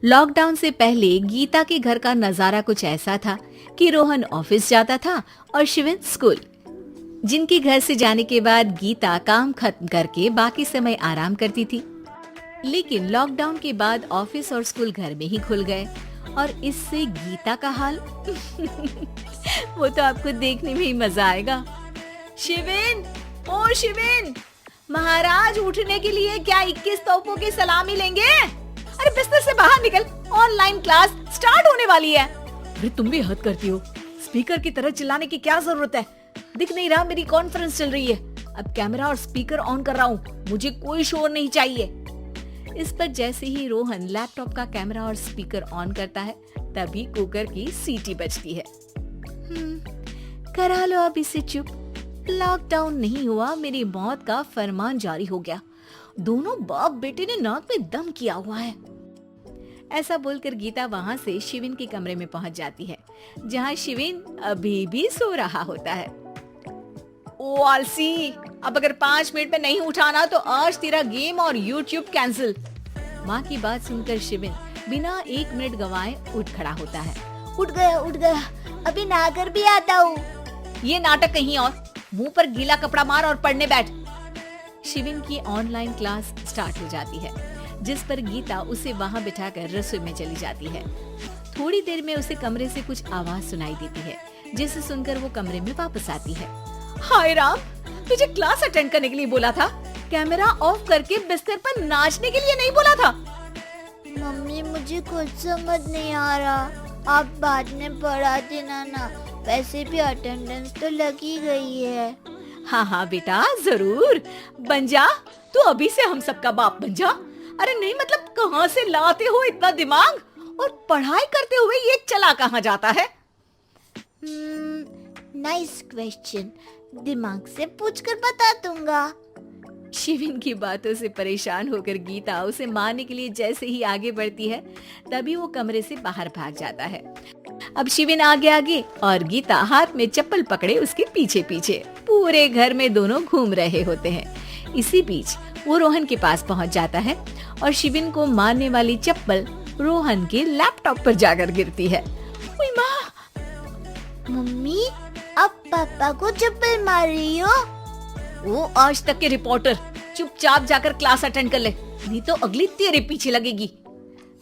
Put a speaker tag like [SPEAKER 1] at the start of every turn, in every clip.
[SPEAKER 1] Lockdown से पहले गीता के घर का नजारा कुछ ऐसा था कि रोहन ऑफिस जाता था और शिविन स्कूल। जिनके घर से जाने के बाद गीता काम खत्म करके बाकी समय आराम करती थी। लेकिन लॉकडाउन के बाद ऑफिस और स्कूल घर में ही खुल गए और इससे गीता का हाल वो तो आपको देखने में ही मजा आएगा। शिविन, ओ शिविन, महाराज उठने के लिए क्या 21 तोपों की सलामी लेंगे? अरे बिस्तर से बाहर निकल, ऑनलाइन क्लास स्टार्ट होने वाली है। अरे तुम भी हद करती हो, स्पीकर की तरह चिल्लाने की क्या जरूरत है? दिख नहीं रहा मेरी कॉन्फ्रेंस चल रही है। अब कैमरा और स्पीकर ऑन कर रहा हूँ, मुझे कोई शोर नहीं चाहिए। इस पर जैसे ही रोहन लैपटॉप का कैमरा और स्पीकर ऑन करता है तभी कुकर की सीटी बजती है। करा लो अब इसे चुप। लॉकडाउन नहीं हुआ, मेरी मौत का फरमान जारी हो गया। दोनों बाप बेटे ने नाक में दम किया हुआ है। ऐसा बोलकर गीता वहाँ से शिविन के कमरे में पहुँच जाती है, जहाँ शिविन अभी भी सो रहा होता है। ओ आलसी, अब अगर 5 मिनट में नहीं उठाना तो आज तेरा गेम और यूट्यूब कैंसिल। माँ की बात सुनकर शिविन बिना 1 मिनट गवाए उठ खड़ा होता है। उठ गया, अभी नहाकर भी आता हूँ। ये नाटक कहीं और, मुंह पर गीला कपड़ा मार और पढ़ने बैठ। शिविन की ऑनलाइन क्लास स्टार्ट हो जाती है, जिस पर गीता उसे वहाँ बिठाकर रसोई में चली जाती है। थोड़ी देर में उसे कमरे से कुछ आवाज सुनाई देती है, जिसे सुनकर वो कमरे में वापस आती है। हाय राम, तुझे क्लास अटेंड करने के लिए बोला था, कैमरा ऑफ करके बिस्तर पर नाचने के लिए नहीं बोला था।
[SPEAKER 2] मम्मी मुझे कुछ समझ नहीं आ रहा, आप बाद में पढ़ा देना ना, वैसे भी अटेंडेंस तो लगी गई है।
[SPEAKER 1] हाँ बेटा, जरूर बन जा, तू अभी से हम सबका बाप बन जा। अरे नहीं मतलब कहाँ से लाते हो इतना दिमाग, और पढ़ाई करते हुए ये चला कहाँ जाता है?
[SPEAKER 2] नाइस क्वेश्चन, दिमाग से पूछकर बता दूंगा।
[SPEAKER 1] शिविन की बातों से परेशान होकर गीता उसे मारने के लिए जैसे ही आगे बढ़ती है तभी वो कमरे से बाहर भाग जाता है। अब शिविन आगे और गीता हाथ में चप्पल पकड़े उसके पीछे पीछे पूरे घर में दोनों घूम रहे होते हैं। इसी बीच वो रोहन के पास पहुंच जाता है और शिविन को मारने वाली चप्पल रोहन के लैपटॉप पर जाकर गिरती है। ओए माँ!
[SPEAKER 2] मम्मी, अब पापा को चप्पल मार रही हो?
[SPEAKER 1] वो आज तक के रिपोर्टर, चुपचाप जाकर क्लास अटेंड कर ले, नहीं तो अगली तेरे पीछे लगेगी।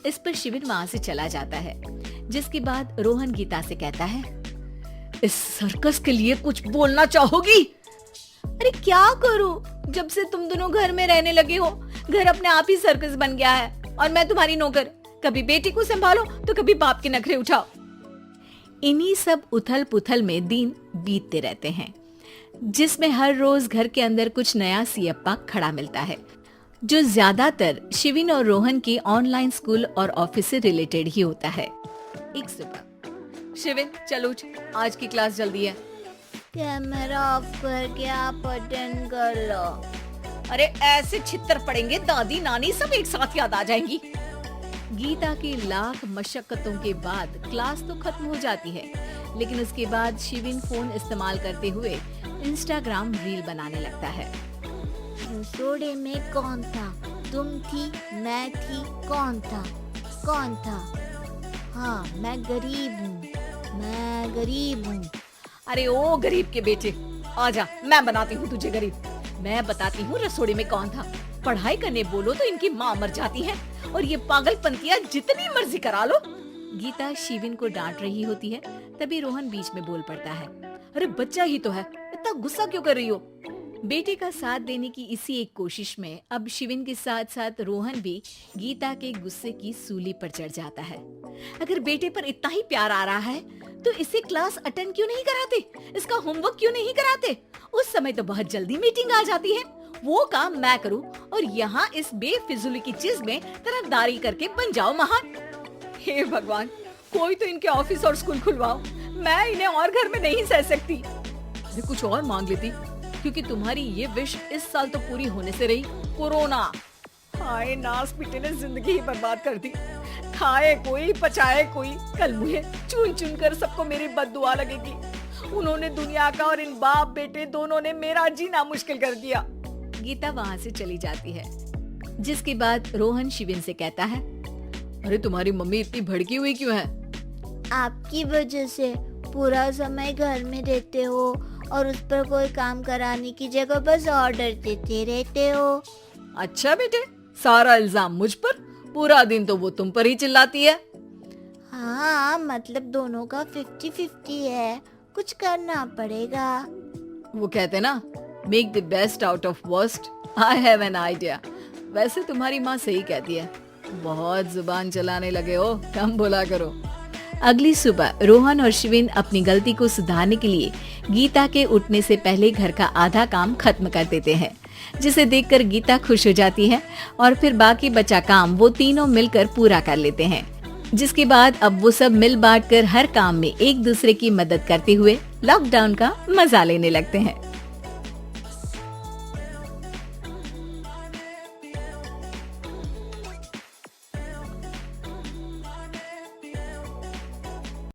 [SPEAKER 1] इस पर शिविन वहाँ से चला जाता है, जिसके बाद रोहन गीता से कहता है, इस सर्कस के लिए कुछ बोलना चाहोगी? अरे क्या करूं, जब से तुम दोनों घर में रहने लगे हो, घर अपने आप ही सर्कस बन गया है और मैं तुम्हारी नौकर। कभी बेटी को संभालो तो कभी बाप के नखरे उठाओ। इन्हीं सब उथल पुथल में दिन बीतते रहते हैं, जिसमें हर रोज घर के अंदर कुछ नया सियप्पा खड़ा मिलता है, जो ज्यादातर शिविन और रोहन के ऑनलाइन स्कूल और ऑफिस से रिलेटेड ही होता है। एक सुबह, शिविन चलो उठ, आज की क्लास जल्दी है।
[SPEAKER 2] कैमरा ऑफ करके आप अटेंड कर लो।
[SPEAKER 1] अरे ऐसे छित्तर पड़ेंगे, दादी नानी सब एक साथ याद आ जाएंगी। गीता की लाख मशक्कतों के बाद क्लास तो खत्म हो जाती है, लेकिन उसके बाद शिविन फोन इस्तेमाल करते हुए इंस्टाग्राम रील बनाने लगता है।
[SPEAKER 2] रसोड़े में कौन था? तुम थी, मैं थी, कौन था? हाँ, मैं गरीब हूँ।
[SPEAKER 1] अरे ओ गरीब के बेटे, आजा, मैं बनाती हूँ तुझे गरीब। मैं बताती हूँ रसोड़े में कौन था। पढ़ाई करने बोलो तो इनकी माँ मर जाती है और ये पागलपंतियाँ जितनी मर्जी करा लो। गीता शिविन को डांट रही होती है, तभी रोहन बीच में बोल पड़ता है। अरे बच्चा ही तो है, इतना गुस्सा क्यों कर रही हो? बेटे का साथ देने की इसी एक कोशिश में अब शिविन के साथ साथ रोहन भी गीता के गुस्से की सूली पर चढ़ जाता है। अगर बेटे पर इतना ही प्यार आ रहा है तो इसे क्लास अटेंड क्यों नहीं कराते, इसका होमवर्क क्यों नहीं कराते? उस समय तो बहुत जल्दी मीटिंग आ जाती है, वो काम मैं करूं और यहाँ इस बेफिजूली की चीज में तरफदारी करके बन जाओ महान। हे भगवान, कोई तो इनके ऑफिस और स्कूल खुलवाओ, मैं इन्हें और घर में नहीं सह सकती। अरे कुछ और मांग लेती, क्योंकि तुम्हारी ये विश इस साल तो पूरी होने से रही, कोरोना। हाय नास पिटे ने जिंदगी ही बर्बाद कर दी। खाए कोई पचाए कोई, कल मुझे चुन चुन कर सबको मेरी बद्दुआ लगेगी। उन्होंने दुनिया का और इन बाप बेटे दोनों ने मेरा जीना मुश्किल कर दिया। गीता वहाँ से चली जाती है, जिसके बाद रोहन शिविन से कहता है, अरे तुम्हारी मम्मी इतनी भड़की हुई क्यों है?
[SPEAKER 2] आपकी वजह से पूरा समय घर में रहते हो और उस पर कोई काम कराने की जगह बस ऑर्डर देते रहते हो।
[SPEAKER 1] अच्छा बेटे, सारा इल्जाम मुझ पर? पूरा दिन तो वो तुम पर ही चिल्लाती है।
[SPEAKER 2] हाँ, मतलब दोनों का 50-50 है, कुछ करना पड़ेगा।
[SPEAKER 1] वो कहते ना, make the best out of worst. I have an idea. वैसे तुम्हारी माँ सही कहती है, बहुत जुबान चलाने लगे हो, कम बोला करो। अगली सुबह रोहन और शिविन अपनी गलती को सुधारने के लिए गीता के उठने से पहले घर का आधा काम खत्म कर देते हैं, जिसे देखकर गीता खुश हो जाती है और फिर बाकी बचा काम वो तीनों मिलकर पूरा कर लेते हैं। जिसके बाद अब वो सब मिल बांट कर हर काम में एक दूसरे की मदद करते हुए लॉकडाउन का मजा लेने लगते हैं।